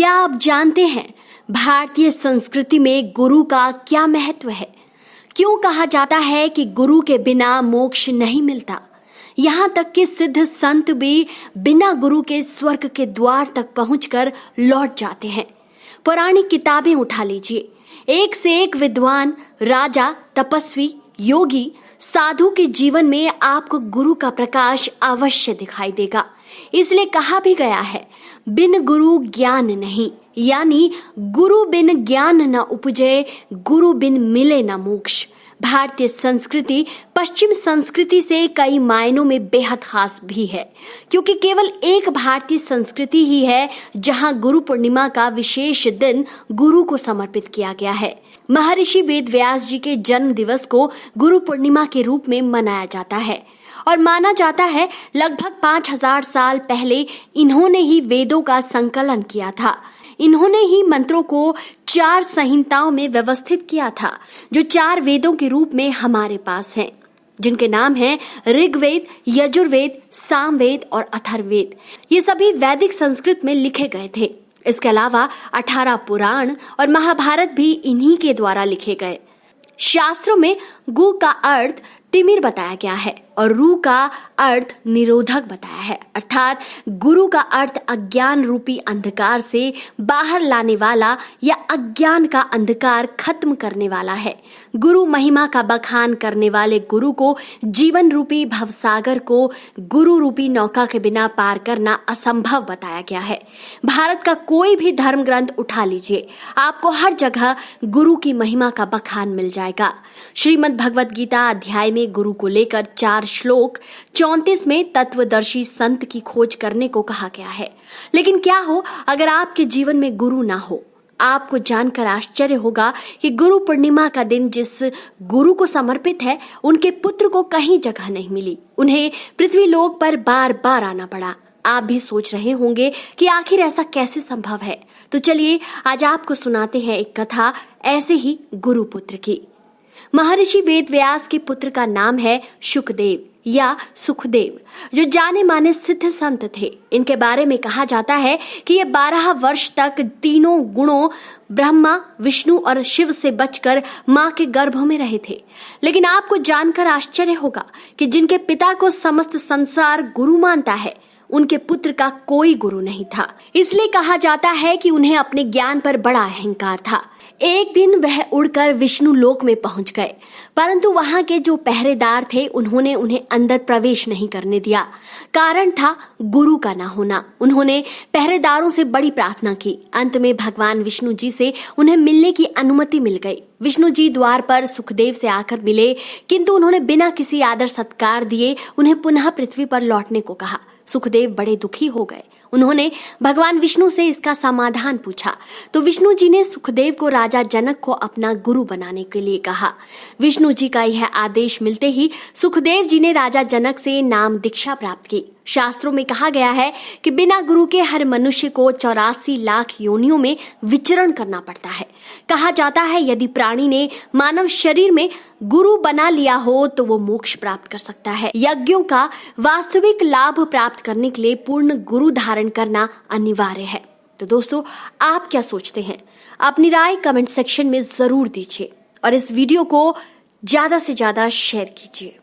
क्या आप जानते हैं भारतीय संस्कृति में गुरु का क्या महत्व है? क्यों कहा जाता है कि गुरु के बिना मोक्ष नहीं मिलता? यहाँ तक कि सिद्ध संत भी बिना गुरु के स्वर्ग के द्वार तक पहुंचकर लौट जाते हैं। पौराणिक किताबें उठा लीजिए, एक से एक विद्वान, राजा, तपस्वी, योगी, साधु के जीवन में आपको गुरु का प्रकाश अवश्य दिखाई देगा। इसलिए कहा भी गया है, बिन गुरु ज्ञान नहीं, यानी गुरु बिन ज्ञान न उपजे, गुरु बिन मिले न मोक्ष। भारतीय संस्कृति पश्चिम संस्कृति से कई मायनों में बेहद खास भी है, क्योंकि केवल एक भारतीय संस्कृति ही है जहां गुरु पूर्णिमा का विशेष दिन गुरु को समर्पित किया गया है। महर्षि वेद व्यास जी के जन्म दिवस को गुरु पूर्णिमा के रूप में मनाया जाता है और माना जाता है लगभग 5000 साल पहले इन्होंने ही वेदों का संकलन किया था। इन्होंने ही मंत्रों को 4 संहिताओं में व्यवस्थित किया था, जो 4 वेदों के रूप में हमारे पास हैं, जिनके नाम हैं ऋग्वेद, यजुर्वेद, सामवेद और अथर्ववेद। ये सभी वैदिक संस्कृत में लिखे गए थे। इसके अलावा 18 पुराण और महाभारत भी इन्हीं के द्वारा लिखे गए। शास्त्रों में गु का अर्थ तिमिर बताया गया है और रू का अर्थ निरोधक बताया है, अर्थात गुरु का अर्थ अज्ञान रूपी अंधकार से बाहर लाने वाला या अज्ञान का अंधकार खत्म करने वाला है। गुरु महिमा का बखान करने वाले गुरु को जीवन रूपी भवसागर को गुरु रूपी नौका के बिना पार करना असंभव बताया गया है। भारत का कोई भी धर्म ग्रंथ उठा लीजिए, आपको हर जगह गुरु की महिमा का बखान मिल जाएगा। श्रीमद् भगवत गीता अध्याय में गुरु को लेकर 4 श्लोक 34 में तत्वदर्शी संत की खोज करने को कहा गया है। लेकिन क्या हो अगर आपके जीवन में गुरु ना हो? आपको जानकर आश्चर्य होगा कि गुरु पूर्णिमा का दिन जिस गुरु को समर्पित है, उनके पुत्र को कहीं जगह नहीं मिली। उन्हें पृथ्वी लोक पर बार बार आना पड़ा। आप भी सोच रहे होंगे कि आखिर ऐसा कैसे संभव है। तो चलिए आज आपको सुनाते हैं एक कथा ऐसे ही गुरु पुत्र की। महर्षि वेद व्यास के पुत्र का नाम है शुकदेव या सुखदेव, जो जाने माने सिद्ध संत थे। इनके बारे में कहा जाता है कि ये 12 वर्ष तक तीनों गुणों ब्रह्मा, विष्णु और शिव से बचकर मां के गर्भ में रहे थे। लेकिन आपको जानकर आश्चर्य होगा कि जिनके पिता को समस्त संसार गुरु मानता है, उनके पुत्र का कोई गुरु नहीं था। इसलिए कहा जाता है कि उन्हें अपने ज्ञान पर बड़ा अहंकार था। एक दिन वह उड़कर विष्णु लोक में पहुंच गए, परंतु वहां के जो पहरेदार थे उन्होंने उन्हें अंदर प्रवेश नहीं करने दिया। कारण था गुरु का ना होना। उन्होंने पहरेदारों से बड़ी प्रार्थना की। अंत में भगवान विष्णु जी से उन्हें मिलने की अनुमति मिल गई। विष्णु जी द्वार पर सुखदेव से आकर मिले, किंतु उन्होंने बिना किसी आदर सत्कार दिए उन्हें पुनः पृथ्वी पर लौटने को कहा। सुखदेव बड़े दुखी हो गए। उन्होंने भगवान विष्णु से इसका समाधान पूछा तो विष्णु जी ने सुखदेव को राजा जनक को अपना गुरु बनाने के लिए कहा। विष्णु जी का यह आदेश मिलते ही सुखदेव जी ने राजा जनक से नाम दीक्षा प्राप्त की। शास्त्रों में कहा गया है कि बिना गुरु के हर मनुष्य को 84 लाख योनियों में विचरण करना पड़ता है। कहा जाता है यदि प्राणी ने मानव शरीर में गुरु बना लिया हो तो वो मोक्ष प्राप्त कर सकता है। यज्ञों का वास्तविक लाभ प्राप्त करने के लिए पूर्ण गुरु धारण करना अनिवार्य है। तो दोस्तों, आप क्या सोचते हैं? अपनी राय कमेंट सेक्शन में जरूर दीजिए और इस वीडियो को ज्यादा से ज्यादा शेयर कीजिए।